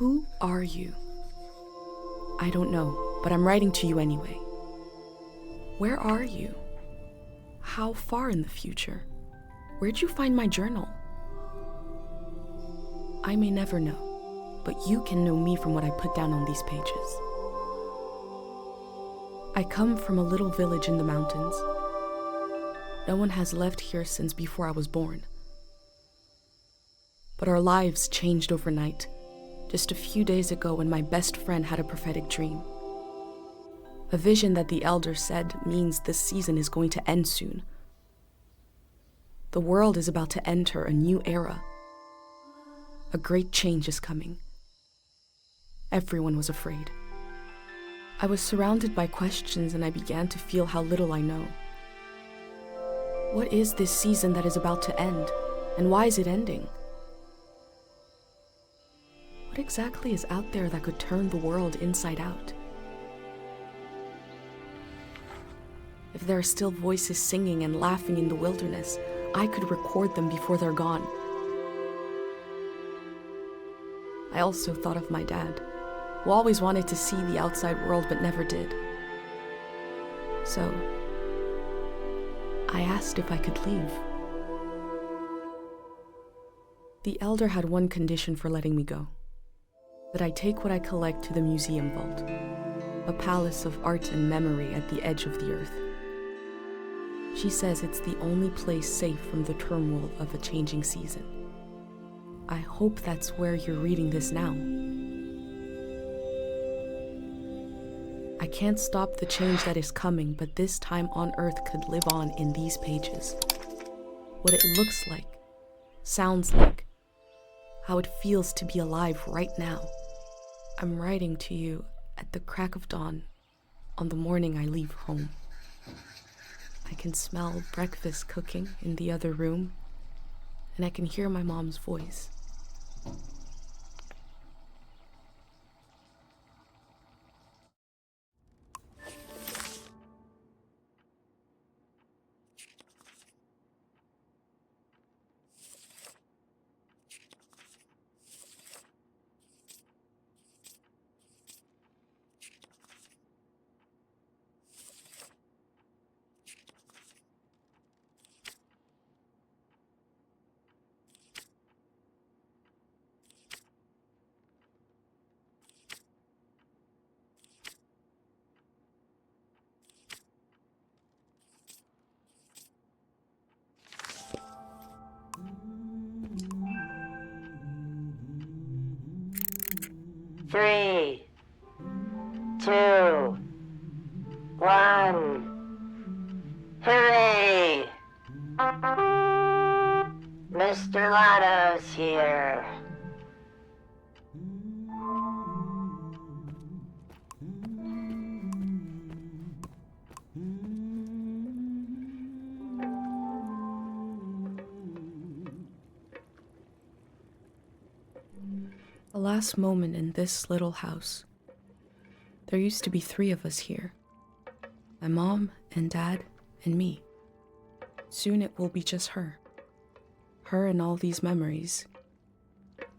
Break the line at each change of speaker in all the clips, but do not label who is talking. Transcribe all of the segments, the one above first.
Who are you? I don't know, but I'm writing to you anyway. Where are you? How far in the future? Where'd you find my journal? I may never know, but you can know me from what I put down on these pages. I come from a little village in the mountains. No one has left here since before I was born. But our lives changed overnight, just a few days ago when my best friend had a prophetic dream. A vision that the elder said means this season is going to end soon. The world is about to enter a new era. A great change is coming. Everyone was afraid. I was surrounded by questions and I began to feel how little I know. What is this season that is about to end, and why is it ending? What exactly is out there that could turn the world inside out? If there are still voices singing and laughing in the wilderness, I could record them before they're gone. I also thought of my dad, who always wanted to see the outside world but never did. So, I asked if I could leave. The elder had one condition for letting me go: that I take what I collect to the museum vault, a palace of art and memory at the edge of the earth. She says it's the only place safe from the turmoil of a changing season. I hope that's where you're reading this now. I can't stop the change that is coming, but this time on Earth could live on in these pages. What it looks like, sounds like, how it feels to be alive right now. I'm writing to you at the crack of dawn on the morning I leave home. I can smell breakfast cooking in the other room, and I can hear my mom's voice.
Three, two, one. Hooray! Mr. Lotto's here.
The last moment in this little house. There used to be 3 of us here. My mom and dad and me. Soon it will be just her. Her and all these memories.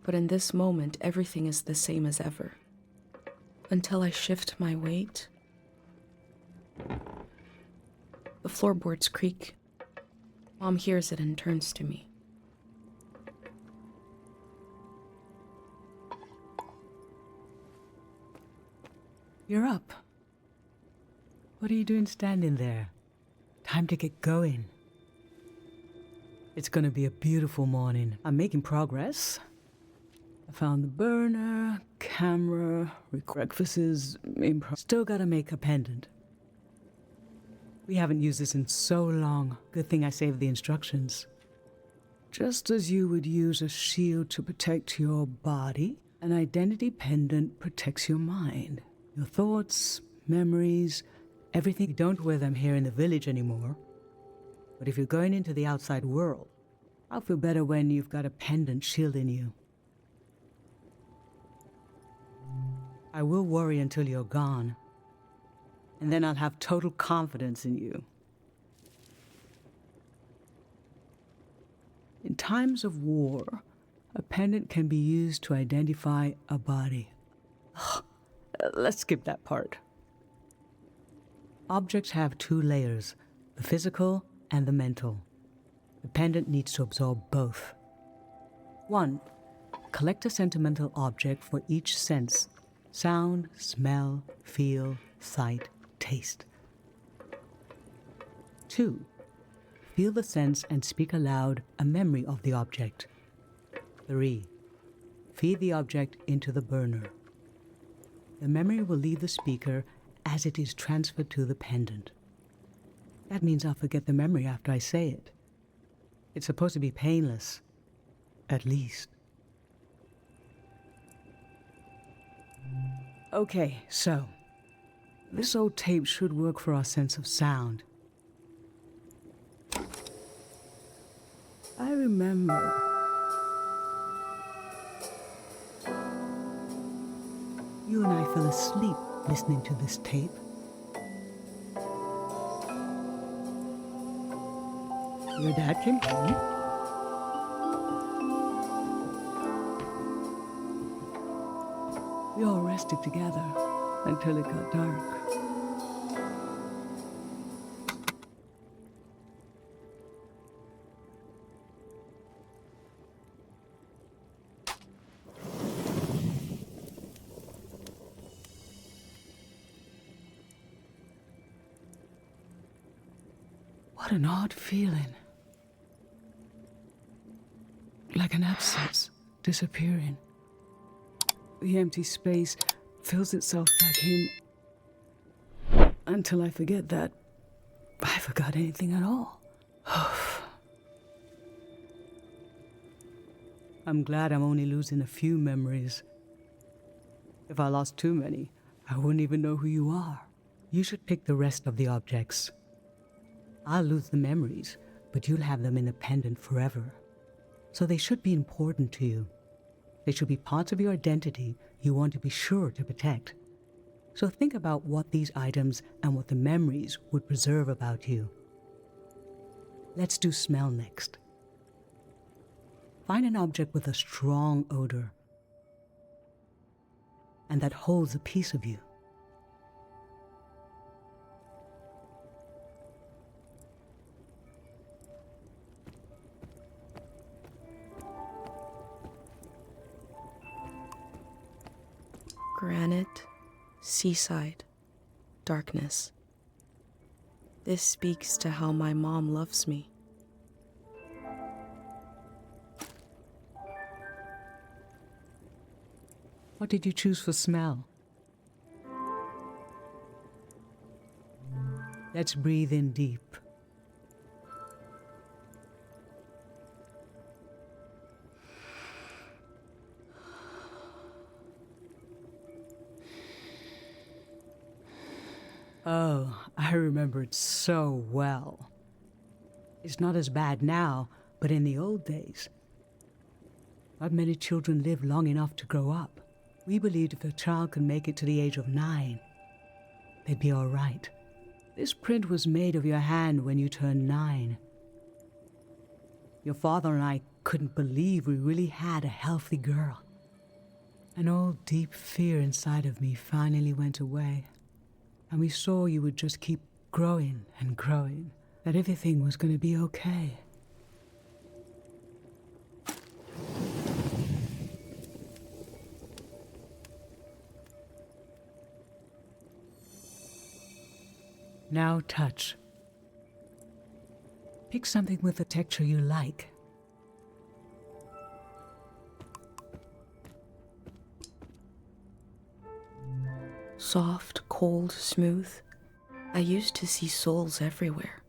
But in this moment, everything is the same as ever. Until I shift my weight. The floorboards creak. Mom hears it and turns to me.
You're up. What are you doing standing there? Time to get going. It's gonna be a beautiful morning. I'm making progress. I found the burner, camera, breakfast is still gotta make a pendant. We haven't used this in so long. Good thing I saved the instructions. Just as you would use a shield to protect your body, an identity pendant protects your mind. Your thoughts, memories, everything. You don't wear them here in the village anymore. But if you're going into the outside world, I'll feel better when you've got a pendant shielding you. I will worry until you're gone, and then I'll have total confidence in you. In times of war, A pendant can be used to identify a body. Let's skip that part. Objects have two layers, the physical and the mental. The pendant needs to absorb both. 1. Collect a sentimental object for each sense: sound, smell, feel, sight, taste. 2. Feel the sense and speak aloud a memory of the object. 3. Feed the object into the burner. The memory will leave the speaker as it is transferred to the pendant. That means I'll forget the memory after I say it. It's supposed to be painless, at least. Okay, so this old tape should work for our sense of sound. I remember. You and I fell asleep listening to this tape. Your dad came home. We all rested together until it got dark. What an odd feeling. Like an absence disappearing. The empty space fills itself back in until I forget that I forgot anything at all. I'm glad I'm only losing a few memories. If I lost too many, I wouldn't even know who you are. You should pick the rest of the objects. I'll lose the memories, but you'll have them in a pendant forever. So they should be important to you. They should be parts of your identity you want to be sure to protect. So think about what these items and what the memories would preserve about you. Let's do smell next. Find an object with a strong odor and that holds a piece of you.
Granite, seaside, darkness. This speaks to how my mom loves me.
What did you choose for smell? Let's breathe in deep. Oh, I remember it so well. It's not as bad now, but in the old days, not many children lived long enough to grow up. We believed if a child could make it to the age of 9, they'd be all right. This print was made of your hand when you turned 9. Your father and I couldn't believe we really had a healthy girl. An old deep fear inside of me finally went away. And we saw you would just keep growing and growing, that everything was going to be okay. Now touch. Pick something with a texture you like.
Soft, cold, smooth. I used to see souls everywhere.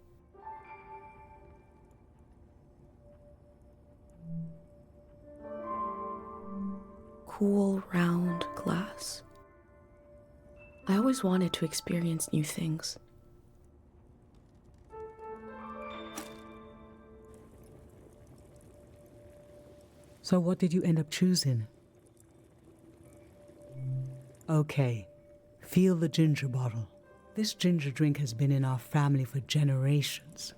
Cool, round glass. I always wanted to experience new things.
So what did you end up choosing? Okay. Feel the ginger bottle. This ginger drink has been in our family for generations.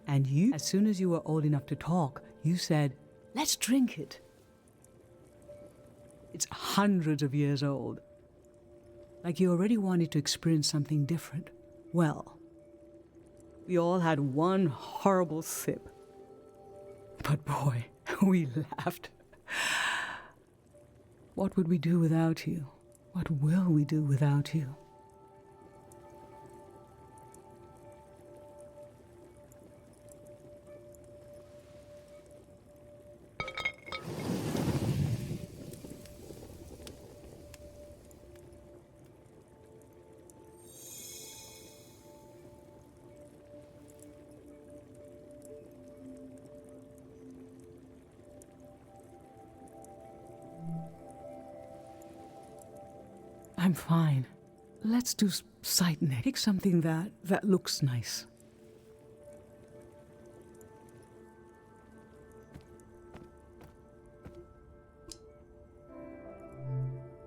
And you, as soon as you were old enough to talk, you said, "Let's drink it." It's hundreds of years old. Like you already wanted to experience something different. Well, we all had one horrible sip. But boy, we laughed. What would we do without you? What will we do without you? I'm fine. Let's do sight next. Pick something that looks nice.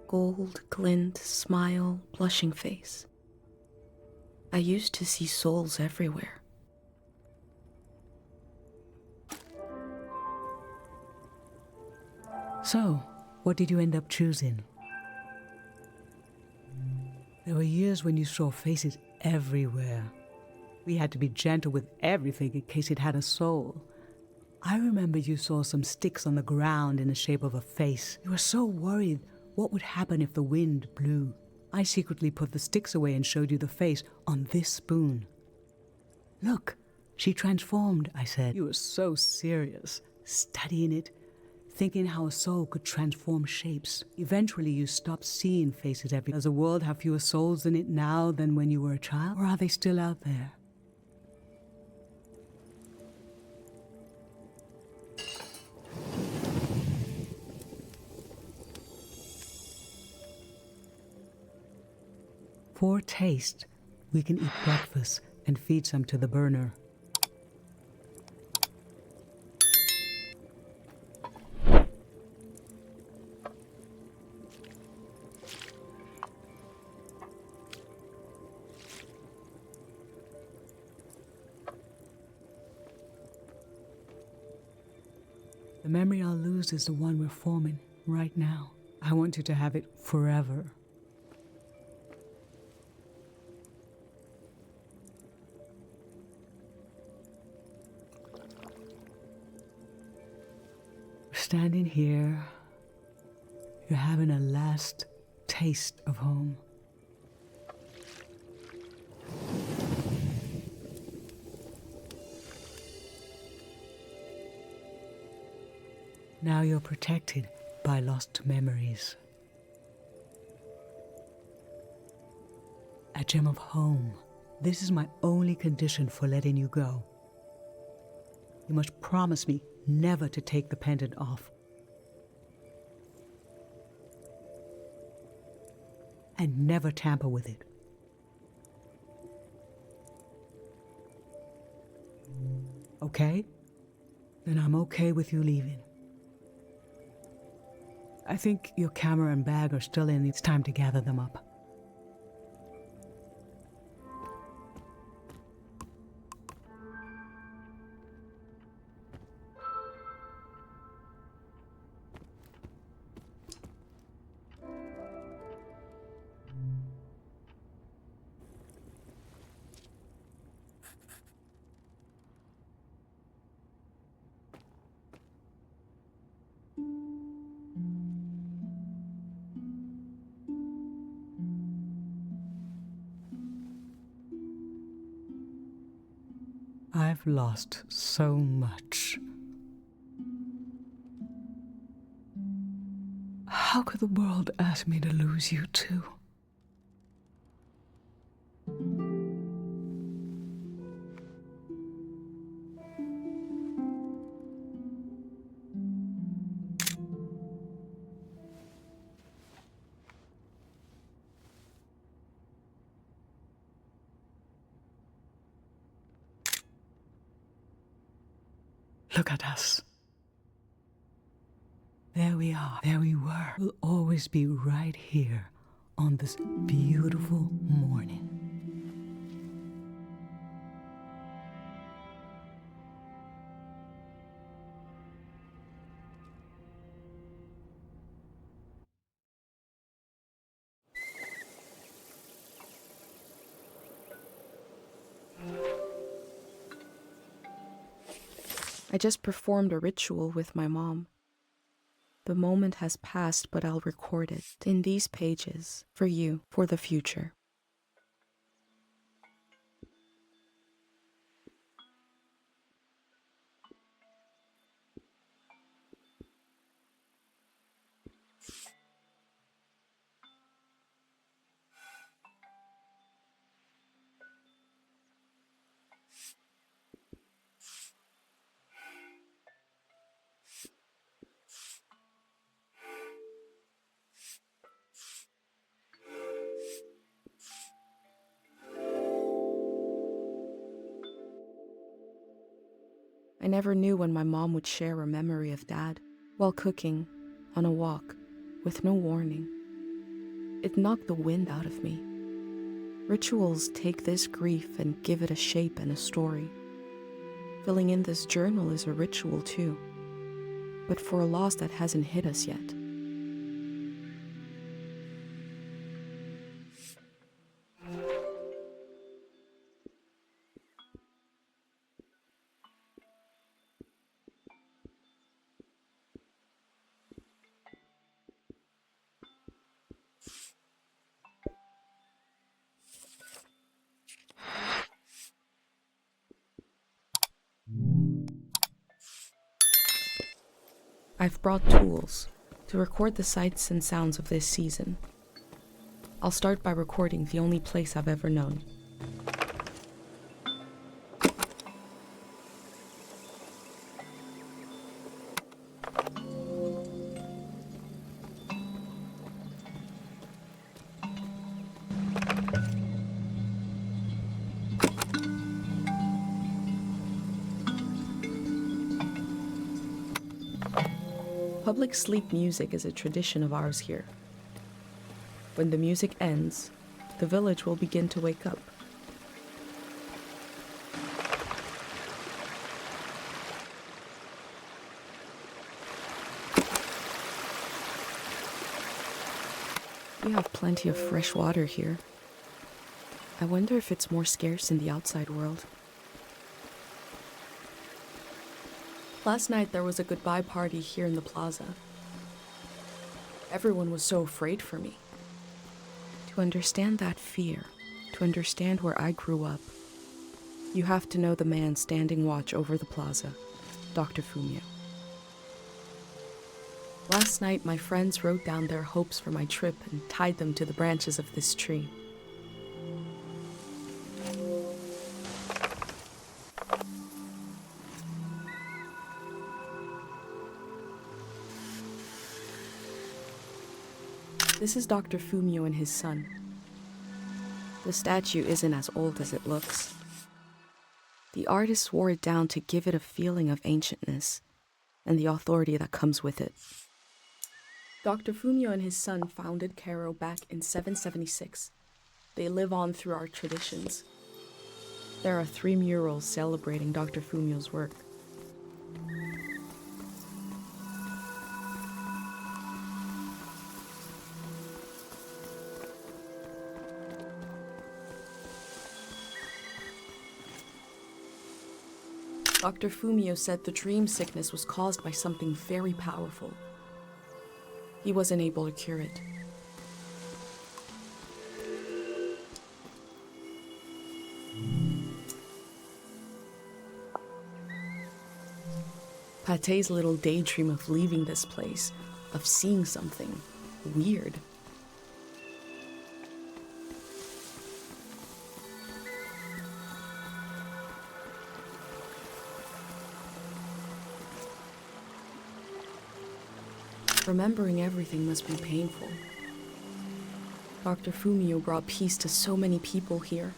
Gold, glint, smile, blushing face. I used to see souls everywhere.
So, what did you end up choosing? There were years when you saw faces everywhere. We had to be gentle with everything in case it had a soul. I remember you saw some sticks on the ground in the shape of a face. You were so worried what would happen if the wind blew. I secretly put the sticks away and showed you the face on this spoon. Look, she transformed, I said. You were so serious, studying it, thinking how a soul could transform shapes. Eventually you stopped seeing faces everywhere. Does the world have fewer souls in it now than when you were a child? Or are they still out there? For taste, we can eat breakfast and feed some to the burner. The memory I'll lose is the one we're forming right now. I want you to have it forever. Standing here, you're having a last taste of home. Now you're protected by lost memories. A gem of home. This is my only condition for letting you go. You must promise me never to take the pendant off. And never tamper with it. Okay? Then I'm okay with you leaving. I think your camera and bag are still in. It's time to gather them up. I've lost so much. How could the world ask me to lose you too? Look at us. There we are. There we were. We'll always be right here on this beautiful morning.
I just performed a ritual with my mom. The moment has passed, but I'll record it in these pages for you, for the future. I never knew when my mom would share a memory of Dad while cooking, on a walk, with no warning. It knocked the wind out of me. Rituals take this grief and give it a shape and a story. Filling in this journal is a ritual too, but for a loss that hasn't hit us yet. I've brought tools to record the sights and sounds of this season. I'll start by recording the only place I've ever known. Public sleep music is a tradition of ours here. When the music ends, the village will begin to wake up. We have plenty of fresh water here. I wonder if it's more scarce in the outside world. Last night there was a goodbye party here in the plaza. Everyone was so afraid for me. To understand that fear, to understand where I grew up, you have to know the man standing watch over the plaza, Dr. Fumio. Last night my friends wrote down their hopes for my trip and tied them to the branches of this tree. This is Dr. Fumio and his son. The statue isn't as old as it looks. The artist wore it down to give it a feeling of ancientness and the authority that comes with it. Dr. Fumio and his son founded Cairo back in 776. They live on through our traditions. There are 3 murals celebrating Dr. Fumio's work. Dr. Fumio said the dream sickness was caused by something very powerful. He wasn't able to cure it. Pate's little daydream of leaving this place, of seeing something weird. Remembering everything must be painful. Dr. Fumio brought peace to so many people here.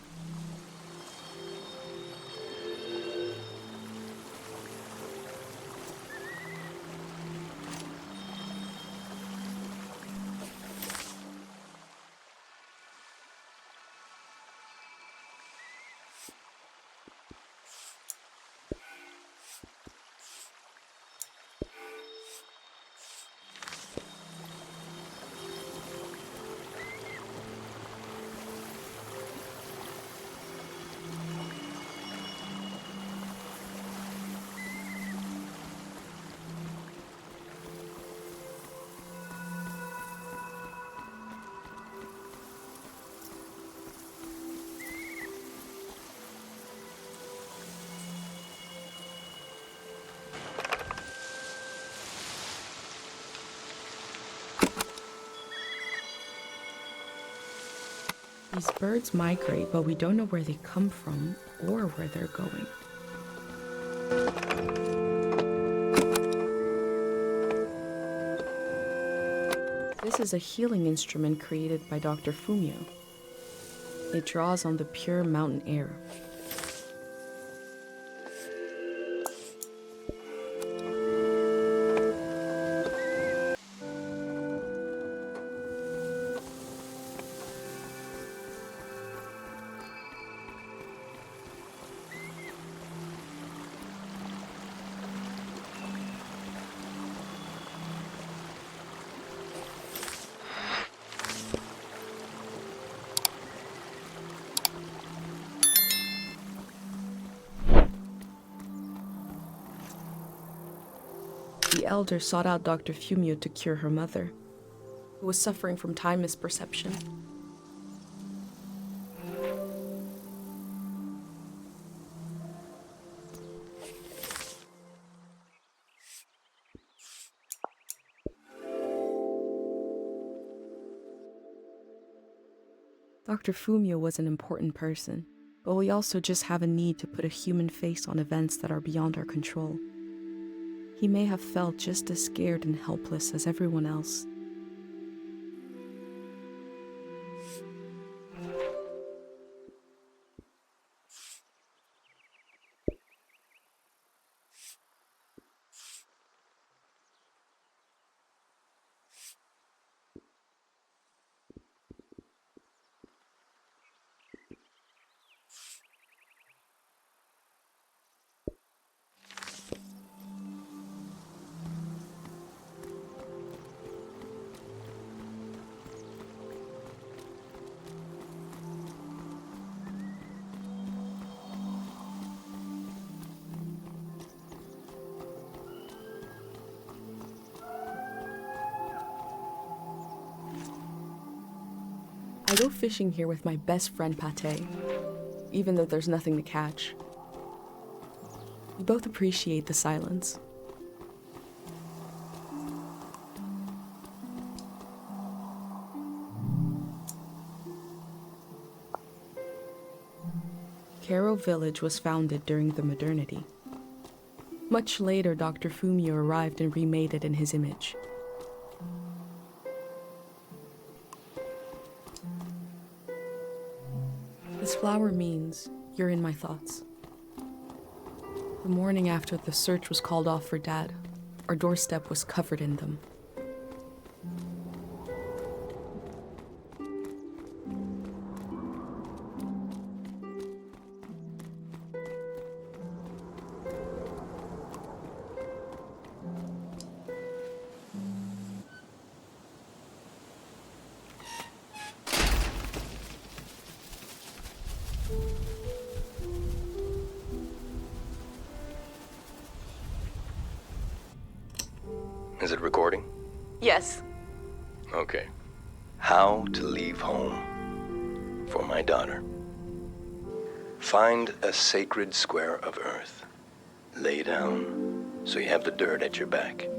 These birds migrate, but we don't know where they come from or where they're going. This is a healing instrument created by Dr. Fumio. It draws on the pure mountain air. The elder sought out Dr. Fumio to cure her mother, who was suffering from time misperception. Dr. Fumio was an important person, but we also just have a need to put a human face on events that are beyond our control. He may have felt just as scared and helpless as everyone else. I go fishing here with my best friend Pate, even though there's nothing to catch. We both appreciate the silence. Karo village was founded during the modernity. Much later, Dr. Fumio arrived and remade it in his image. This flower means you're in my thoughts. The morning after the search was called off for Dad, our doorstep was covered in them.
Is it recording?
Yes.
Okay. How to leave home for my daughter. Find a sacred square of earth. Lay down so you have the dirt at your back.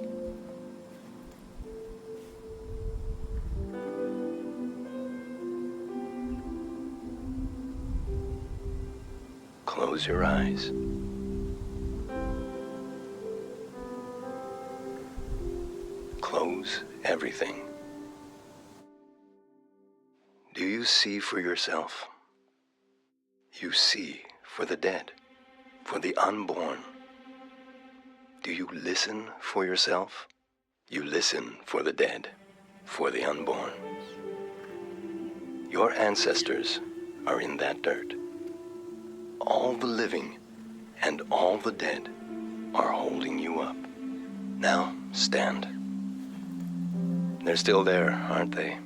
Close your eyes. Close everything. Do you see for yourself? You see for the dead, for the unborn. Do you listen for yourself? You listen for the dead, for the unborn. Your ancestors are in that dirt. All the living and all the dead are holding you up. Now, stand. They're still there, aren't they?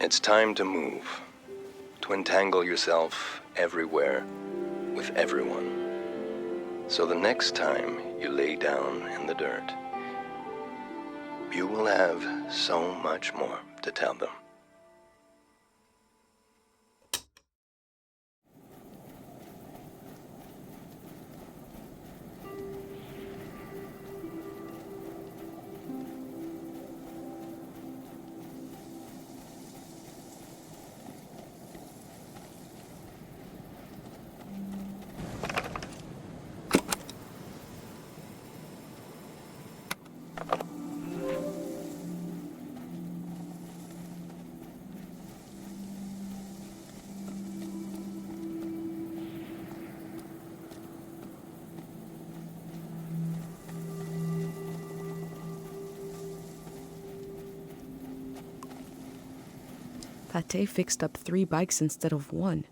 It's time to move, to entangle yourself everywhere with everyone. So the next time you lay down in the dirt, you will have so much more to tell them.
Pate fixed up 3 bikes instead of 1.